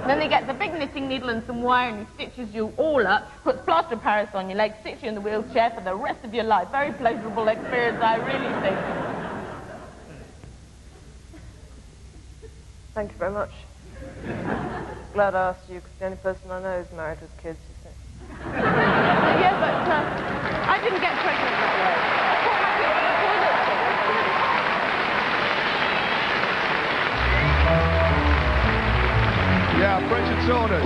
Then they get the big knitting needle and some wire and he stitches you all up, puts plaster of Paris on your legs, sits you in the wheelchair for the rest of your life. Very pleasurable experience, I really think. Thank you very much. Glad I asked you, because the only person I know who's married with kids, you see. Yeah, but I didn't get pregnant that way. I put my kids in the toilet. Yeah, French and Saunders.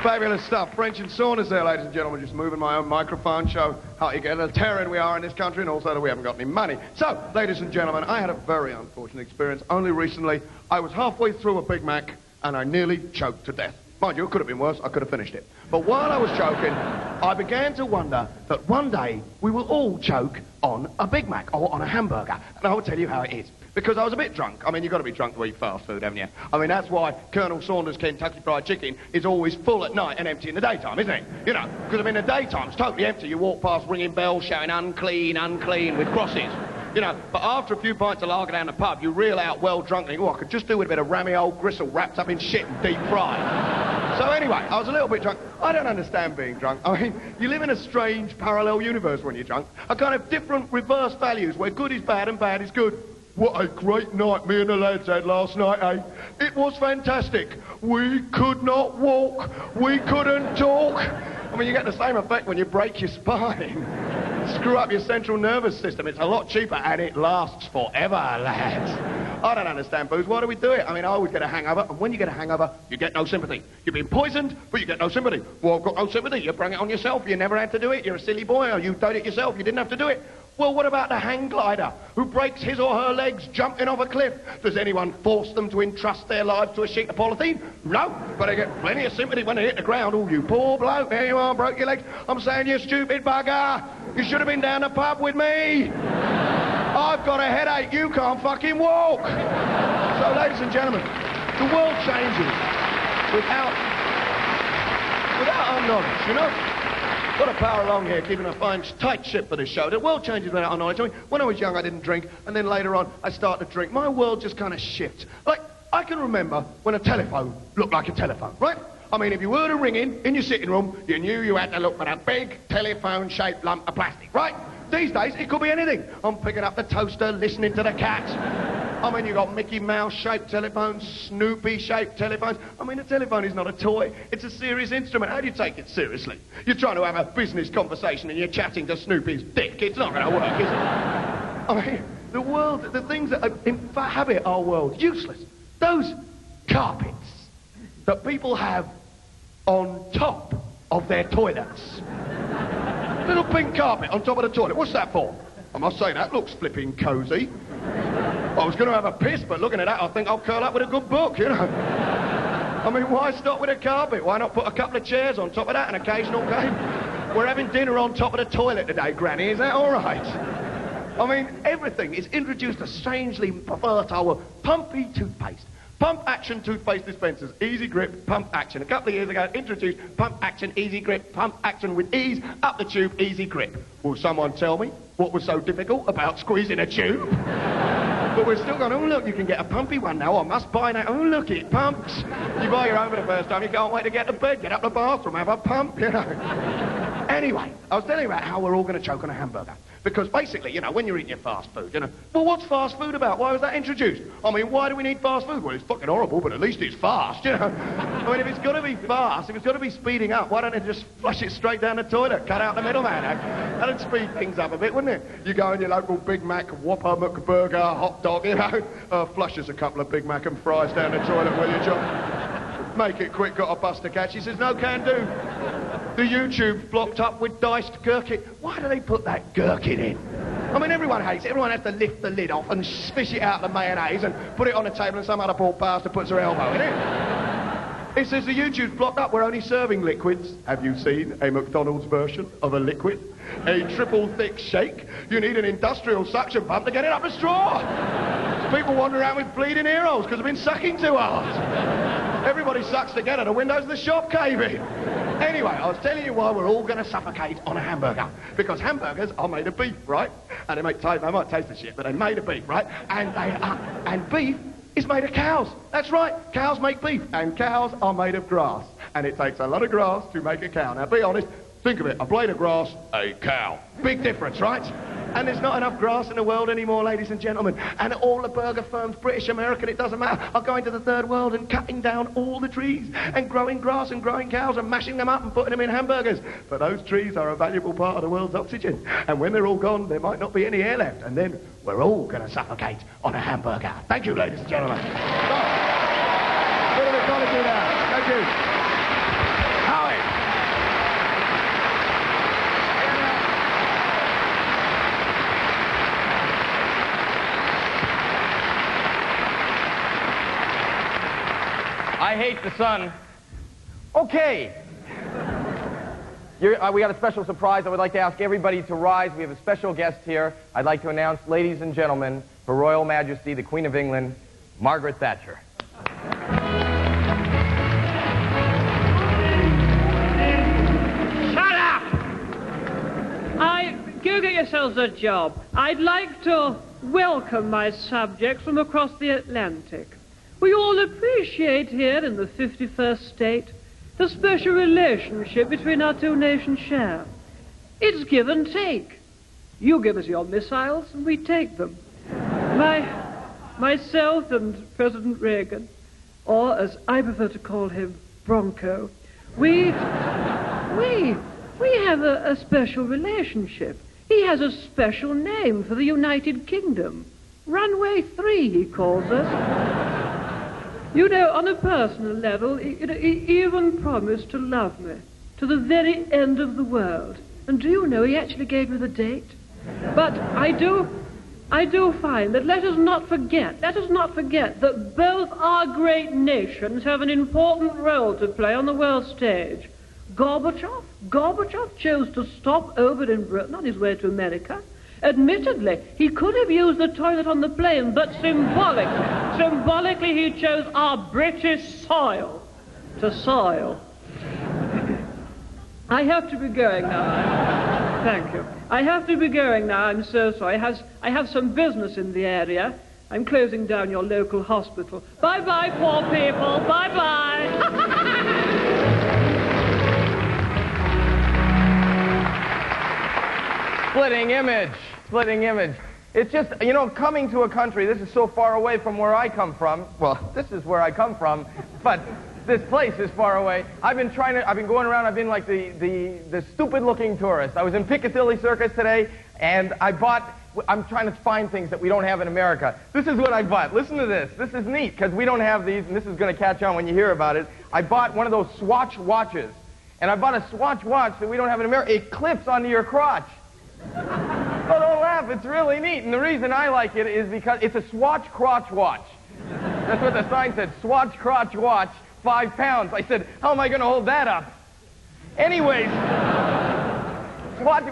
Fabulous stuff. French and Saunders there, ladies and gentlemen. Just moving my own microphone, show how egalitarian we are in this country and also that we haven't got any money. So, ladies and gentlemen, I had a very unfortunate experience. Only recently, I was halfway through a Big Mac and I nearly choked to death. Mind you, it could have been worse. I could have finished it. But while I was choking, I began to wonder that one day we will all choke on a Big Mac or on a hamburger. And I will tell you how it is. Because I was a bit drunk. I mean, you've got to be drunk to eat fast food, haven't you? I mean, that's why Colonel Saunders' Kentucky Fried Chicken is always full at night and empty in the daytime, isn't it? You know, because, I mean, the daytime it's totally empty. You walk past ringing bells shouting, unclean, unclean, with crosses. You know, but after a few pints of lager down the pub, you reel out well drunk and think, oh, I could just do with a bit of rammy old gristle wrapped up in shit and deep fried. So anyway, I was a little bit drunk. I don't understand being drunk. I mean, you live in a strange parallel universe when you're drunk. A kind of different reverse values where good is bad and bad is good. What a great night me and the lads had last night, eh? It was fantastic. We could not walk. We couldn't talk. I mean, you get the same effect when you break your spine. Screw up your central nervous system. It's a lot cheaper and it lasts forever, lads. I don't understand booze. Why do we do it? I mean, I always get a hangover, and when you get a hangover, you get no sympathy. You've been poisoned, but you get no sympathy. Well, I've got no sympathy. You bring it on yourself. You never had to do it. You're a silly boy, or you did it yourself. You didn't have to do it. Well, what about the hang glider who breaks his or her legs jumping off a cliff? Does anyone force them to entrust their lives to a sheet of polythene? No, but they get plenty of sympathy when they hit the ground. Oh, you poor bloke, there you are, broke your legs. I'm saying, you stupid bugger, you should have been down the pub with me. I've got a headache, you can't fucking walk. So, ladies and gentlemen, the world changes without our knowledge, you know? Got to power along here, keeping a fine, tight ship for this show. The world changes without our knowledge. I mean, when I was young, I didn't drink, and then later on, I started to drink. My world just kind of shifts. Like, I can remember when a telephone looked like a telephone, right? I mean, if you heard a ringing in your sitting room, you knew you had to look for that big telephone-shaped lump of plastic, right? These days, it could be anything. I'm picking up the toaster, listening to the cats. I mean, you've got Mickey Mouse-shaped telephones, Snoopy-shaped telephones. I mean, a telephone is not a toy. It's a serious instrument. How do you take it seriously? You're trying to have a business conversation and you're chatting to Snoopy's dick. It's not going to work, is it? I mean, the world, the things that inhabit our world, useless. Those carpets that people have on top of their toilets. Little pink carpet on top of the toilet. What's that for? I must say, that looks flipping cosy. I was going to have a piss, but looking at that, I think I'll curl up with a good book, you know. I mean, why stop with a carpet? Why not put a couple of chairs on top of that, an occasional game? We're having dinner on top of the toilet today, Granny. Is that all right? I mean, everything is introduced to strangely pervert our pumpy toothpaste. Pump action toothpaste dispensers, easy grip, pump action. A couple of years ago, introduced pump action, easy grip, pump action with ease, up the tube, easy grip. Will someone tell me what was so difficult about squeezing a tube? But we're still going, oh, look, you can get a pumpy one now. I must buy that. Oh, look, it pumps. You buy your own for the first time, you can't wait to get to bed, get up the bathroom, have a pump, you know. Anyway, I was telling you about how we're all going to choke on a hamburger. Because basically, you know, when you're eating your fast food, you know, well, what's fast food about? Why was that introduced? I mean, why do we need fast food? Well, it's fucking horrible, but at least it's fast, you know. I mean, if it's got to be fast, if it's got to be speeding up, why don't they just flush it straight down the toilet, cut out the middleman? That'd speed things up a bit, wouldn't it? You go in your local Big Mac, Whopper, McBurger, hot dog, you know, flushes a couple of Big Mac and fries down the toilet, will you, John? Make it quick, got a bus to catch. He says, no can do. The YouTube's blocked up with diced gherkin. Why do they put that gherkin in? I mean, everyone hates it. Everyone has to lift the lid off and fish it out the mayonnaise and put it on the table and some other poor bastard puts her elbow in it. It says the YouTube's blocked up. We're only serving liquids. Have you seen a McDonald's version of a liquid? A triple thick shake? You need an industrial suction pump to get it up a straw. So people wander around with bleeding ear holes because they've been sucking too hard. Everybody sucks together. The windows of the shop cave in. Anyway, I was telling you why we're all going to suffocate on a hamburger. Because hamburgers are made of beef, right? And they might taste the shit, but they're made of beef, right? And beef is made of cows. That's right. Cows make beef, and cows are made of grass. And it takes a lot of grass to make a cow. Now, be honest. Think of it. A blade of grass, a cow. Big difference, right? And there's not enough grass in the world anymore, ladies and gentlemen. And all the burger firms, British, American, it doesn't matter, are going to the third world and cutting down all the trees and growing grass and growing cows and mashing them up and putting them in hamburgers. But those trees are a valuable part of the world's oxygen. And when they're all gone, there might not be any air left. And then we're all going to suffocate on a hamburger. Thank you, ladies and gentlemen. So, what are we going to do now? Thank you. Howie. I hate the sun. Okay. We got a special surprise. I would like to ask everybody to rise. We have a special guest here. I'd like to announce, ladies and gentlemen, Her Royal Majesty, the Queen of England, Margaret Thatcher. Shut up! Go get yourselves a job. I'd like to welcome my subjects from across the Atlantic. We all appreciate here in the 51st state the special relationship between our two nations share. It's give and take. You give us your missiles and we take them. Myself and President Reagan, or as I prefer to call him, Bronco, we have a special relationship. He has a special name for the United Kingdom. Runway 3, he calls us. You know, on a personal level, he even promised to love me to the very end of the world. And do you know, he actually gave me the date. But I do find that let us not forget that both our great nations have an important role to play on the world stage. Gorbachev chose to stop over in Britain on his way to America. Admittedly, he could have used the toilet on the plane, but symbolically he chose our British soil to soil. I have to be going now. Thank you. I have to be going now. I'm so sorry. I have some business in the area. I'm closing down your local hospital. Bye-bye, poor people. Bye-bye. Splitting image. It's just, you know, coming to a country, this is so far away from where I come from. Well, this is where I come from, but this place is far away. I've been going around, I've been like the stupid-looking tourist. I was in Piccadilly Circus today, and I'm trying to find things that we don't have in America. This is what I bought. Listen to this. This is neat, because we don't have these, and this is going to catch on when you hear about it. I bought one of those Swatch watches, and I bought a Swatch watch that we don't have in America. It clips onto your crotch. Oh, don't laugh. It's really neat. And the reason I like it is because it's a Swatch crotch watch. That's what the sign said. Swatch crotch watch, 5 pounds. I said, how am I going to hold that up? Anyways,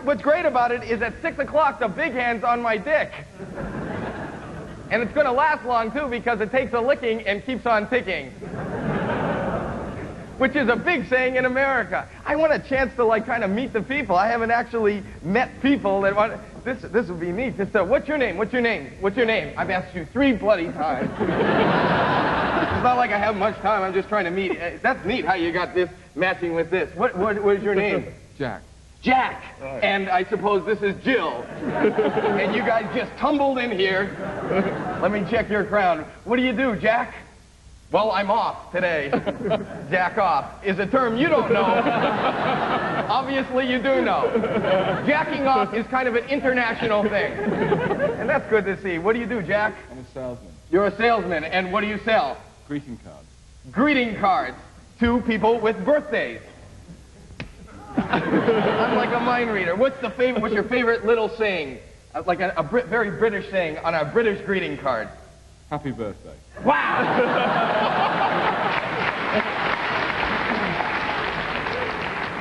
what's great about it is at 6 o'clock, the big hand's on my dick. And it's going to last long, too, because it takes a licking and keeps on ticking. Which is a big saying in America. I want a chance to, like, kind of meet the people. I haven't actually met people that want... This would be neat. Just, what's your name? What's your name? What's your name? I've asked you 3 bloody times. It's not like I have much time. I'm just trying to meet... That's neat how you got this matching with this. What is your name? Jack. Jack. Right. And I suppose this is Jill. And you guys just tumbled in here. Let me check your crown. What do you do, Jack? Well, I'm off today. Jack off is a term you don't know. Obviously, you do know. Jacking off is kind of an international thing. And that's good to see. What do you do, Jack? I'm a salesman. You're a salesman. And what do you sell? Greeting cards. Greeting cards to people with birthdays. I'm like a mind reader. What's your favorite little saying? Like a very British saying on a British greeting card. Happy birthday. Wow!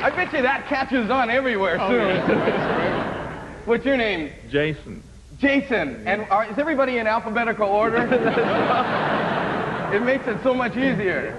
I bet you that catches on everywhere soon. Yeah. What's your name? Jason. Jason. And is everybody in alphabetical order? It makes it so much easier.